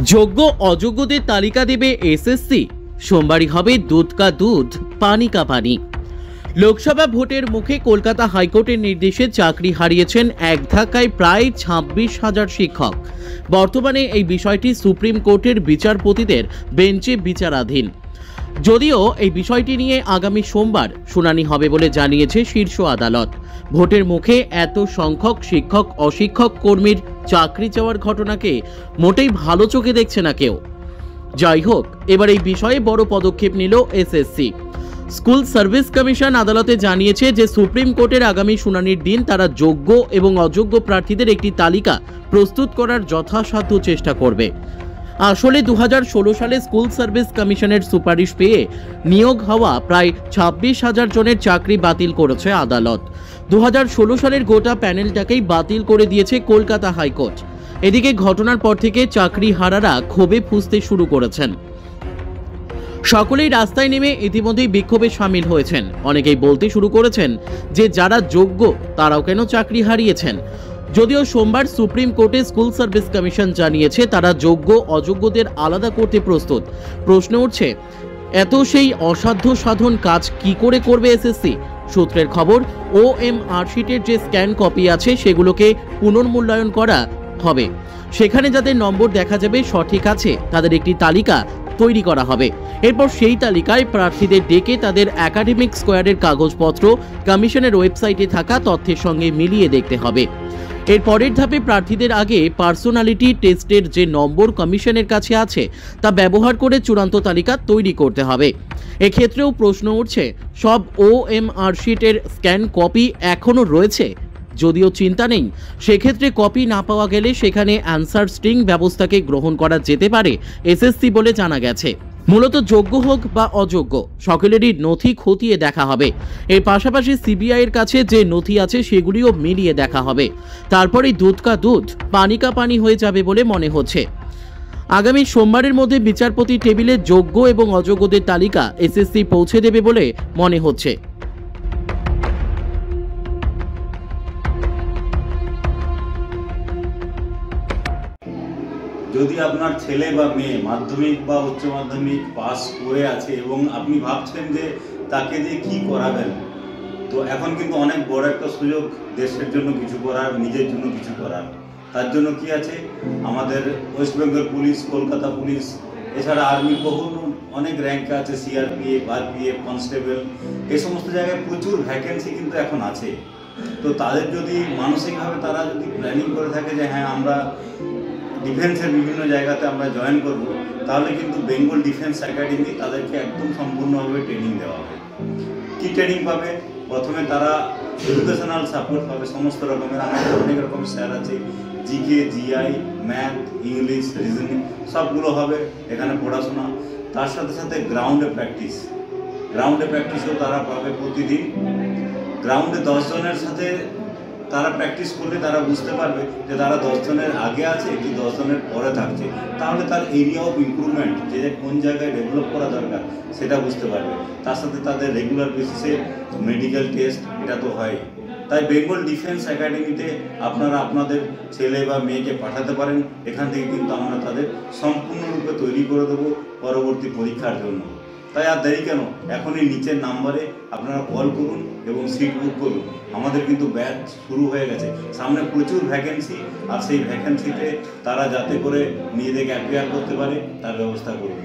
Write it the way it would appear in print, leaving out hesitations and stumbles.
যোগ্য অযোগ্যদের তালিকা দেবে এসএসসি। সোমবারই হবে দুধ কা দুধ পানি কা পানি। লোকসভা ভোটের মুখে কলকাতা হাইকোর্টের নির্দেশে চাকরি হারিয়েছেন এক ধাক্কায় প্রায় 26,000 শিক্ষক। বর্তমানে এই বিষয়টি সুপ্রিম কোর্টের বিচারপতিদের বেঞ্চে বিচারাধীন। যদিও এই বিষয়টি নিয়ে আগামী সোমবার শুনানি হবে বলে জানিয়েছে শীর্ষ আদালত। ভোটের মুখে এত সংখ্যক শিক্ষক অশিক্ষক কর্মীর চাকরি যাওয়ার ঘটনাকে মোটেই ভালো চোখে দেখছে না কেউ। যাই হোক, এবার এই বিষয়ে বড় পদক্ষেপ নিল এসএসসি। স্কুল সার্ভিস কমিশন আদালতে জানিয়েছে যে সুপ্রিম কোর্টের আগামী শুনানির দিন তারা যোগ্য এবং অযোগ্য প্রার্থীদের একটি তালিকা প্রস্তুত করার যথাসাধ্য চেষ্টা করবে। আসলে 2016 সালে স্কুল সার্ভিস কমিশনের সুপারিশ পেয়ে নিয়োগ হওয়া প্রায় 26,000 জনের চাকরি বাতিল করেছে আদালত। 2016 সালের গোটা প্যানেলটাকেই বাতিল করে দিয়েছে কলকাতা হাইকোর্ট। এদিকে ঘটনার পর থেকে চাকরি হারারা ক্ষোভে ফুঁসতে শুরু করেছেন। সকলেই রাস্তায় নেমে ইতিমধ্যেই বিক্ষোভে সামিল হয়েছেন। অনেকেই বলতে শুরু করেছেন যে যারা যোগ্য তারাও কেন চাকরি হারিয়েছেন। যদিও সোমবার সুপ্রিম কোর্টে স্কুল সার্ভিস কমিশন জানিয়েছে তারা যোগ্য অযোগ্যদের আলাদা করতে প্রস্তুত। প্রশ্ন উঠছে, এত সেই অসাধ্য সাধন কাজ কি করে করবে এসএসসি? সূত্রের খবর, ওএমআর শিটের যে স্ক্যান কপি আছে সেগুলোকে পুনর্মূল্যায়ন করা হবে। সেখানে যাদের নম্বর দেখা যাবে সঠিক আছে তাদের একটি তালিকা তৈরি করা হবে। এরপর সেই তালিকায় প্রার্থীদের ডেকে তাদের একাডেমিক স্কোয়ারের কাগজপত্র কমিশনের ওয়েবসাইটে থাকা তথ্যের সঙ্গে মিলিয়ে দেখতে হবে। এর পরের ধাপে প্রার্থীদের আগে পার্সোনালিটি টেস্টের যে নম্বর কমিশনের কাছে আছে তা ব্যবহার করে চূড়ান্ত তালিকা তৈরি করতে হবে। এক্ষেত্রেও প্রশ্ন উঠছে, সব ওএমআর শিটের স্ক্যান কপি এখনও রয়েছে? যদিও চিন্তা নেই, সেক্ষেত্রে কপি না পাওয়া গেলে সেখানে অ্যান্সার স্ট্রিং ব্যবস্থাকে গ্রহণ করা যেতে পারে এসএসসি বলে জানা গেছে। মূলত যোগ্য হোক বা অযোগ্য সকলেরই নথি খতিয়ে দেখা হবে। এর পাশাপাশি সিবিআই এর কাছে যে নথি আছে সেগুলিও মিলিয়ে দেখা হবে। তারপরেই দুধ কা দুধ পানি কা পানি হয়ে যাবে বলে মনে হচ্ছে। আগামী সোমবারের মধ্যে বিচারপতি টেবিলে যোগ্য এবং অযোগ্যদের তালিকা এসএসসি পৌঁছে দেবে বলে মনে হচ্ছে। যদি আপনার ছেলে বা মেয়ে মাধ্যমিক বা উচ্চ মাধ্যমিক পাস করে আছে এবং আপনি ভাবছেন যে তাকে দিয়ে কি করাবেন, তো এখন কিন্তু অনেক বড় একটা সুযোগ দেশের জন্য কিছু করার, নিজের জন্য কিছু করার। তার জন্য কি আছে, আমাদের West Bengal police, Kolkata police, এছাড়া আর্মির বহু অনেক র্যাঙ্ক আছে, সিআরপিএফ, আরপিএফ, কনস্টেবল, এই সমস্ত জায়গায় প্রচুর ভ্যাকেন্সি কিন্তু এখন আছে। তো তাদের যদি মানসিকভাবে তারা যদি প্ল্যানিং করে থাকে যে হ্যাঁ আমরা ডিফেন্সের বিভিন্ন জায়গাতে আমরা জয়েন করব, তাহলে কিন্তু বেঙ্গল ডিফেন্স একাডেমি তাদেরকে একদম সম্পূর্ণভাবে ট্রেনিং দেওয়া হবে। কী ট্রেনিং পাবে? প্রথমে তারা এডুকেশনাল সাপোর্ট পাবে সমস্ত রকমের। আমাদের অনেক রকম স্যার আছে, GK, GI, math, English, reasoning সবগুলো হবে এখানে পড়াশোনা। তার সাথে সাথে গ্রাউন্ডে প্র্যাকটিসও তারা পাবে প্রতিদিন। গ্রাউন্ডে 10 জনের সাথে তারা প্র্যাকটিস করলে তারা বুঝতে পারবে যে তারা 10 জনের আগে আছে কি 10 জনের পরে থাকছে। তাহলে তার এরিয়া অফ ইমপ্রুভমেন্ট, যে কোন জায়গায় ডেভেলপ করা দরকার সেটা বুঝতে পারবে। তার সাথে তাদের রেগুলার বেসিসে মেডিকেল টেস্ট এটা তো হয়। তাই বেঙ্গল ডিফেন্স একাডেমিতে আপনারা আপনাদের ছেলে বা মেয়েকে পাঠাতে পারেন। এখান থেকে কিন্তু আমরা তাদের সম্পূর্ণরূপে তৈরি করে দেবো পরবর্তী পরীক্ষার জন্য। তাই আর দেরি কেন, এখনই নিচের নাম্বারে আপনারা কল করুন এবং সিট বুক করুন। আমাদের কিন্তু ব্যাচ শুরু হয়ে গেছে, সামনে প্রচুর ভ্যাকেন্সি, আর সেই ভ্যাকেন্সিতে তারা যাতে করে নিজেদেরকে অ্যাপিয়ার করতে পারে তার ব্যবস্থা করুন।